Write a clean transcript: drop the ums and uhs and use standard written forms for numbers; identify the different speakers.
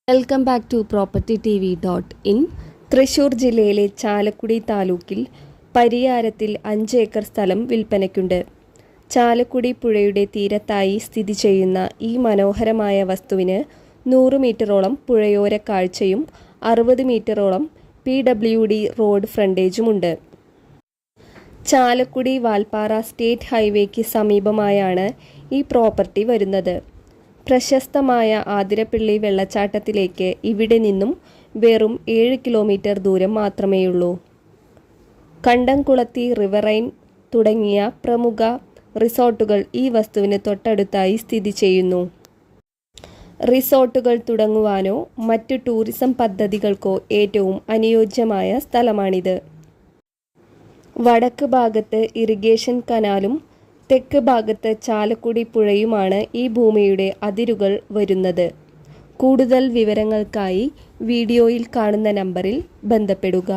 Speaker 1: Welcome back to propertytv.in. Thrissur ജില്ലയിലെ ചാലക്കുടി താലൂക്കിൽ പരിയാരത്തിൽ 5 acre സ്ഥലം വിൽപ്പനയ്ക്കുണ്ട്. ചാലക്കുടി പുഴയുടെ തീരത്തായി സ്ഥിതി ചെയ്യുന്ന ഈ മനോഹരമായ വസ്തുവിന് 100 മീറ്ററോളം പുഴയോര കാഴ്ചയും 60 മീറ്ററോളം PWD റോഡ് ഫ്രണ്ടേജുമുണ്ട്. ചാലക്കുടി വാൽപ്പാറ സ്റ്റേറ്റ് ഹൈവേക്ക് സമീപമായാണ് ഈ പ്രോപ്പർട്ടി വരുന്നത്. പ്രശസ്തമായ ആതിരപ്പിള്ളി വെള്ളച്ചാട്ടത്തിലേക്ക് ഇവിടെ നിന്നും വെറും 7 കിലോമീറ്റർ ദൂരം മാത്രമേയുള്ളൂ. കണ്ടംകുളത്തി, റിവറൈൻ തുടങ്ങിയ പ്രമുഖ റിസോർട്ടുകൾ ഈ വസ്തുവിന് തൊട്ടടുത്തായി സ്ഥിതി ചെയ്യുന്നു. റിസോർട്ടുകൾ തുടങ്ങുവാനോ മറ്റു ടൂറിസം പദ്ധതികൾക്കോ ഏറ്റവും അനുയോജ്യമായ സ്ഥലമാണിത്. വടക്ക് ഭാഗത്ത് ഇറിഗേഷൻ കനാലും തെക്ക് ഭാഗത്ത് ചാലക്കുടി പുഴയുമാണ് ഈ ഭൂമിയുടെ അതിരുകൾ വരുന്നത്. കൂടുതൽ വിവരങ്ങൾക്കായി വീഡിയോയിൽ കാണുന്ന നമ്പറിൽ ബന്ധപ്പെടുക.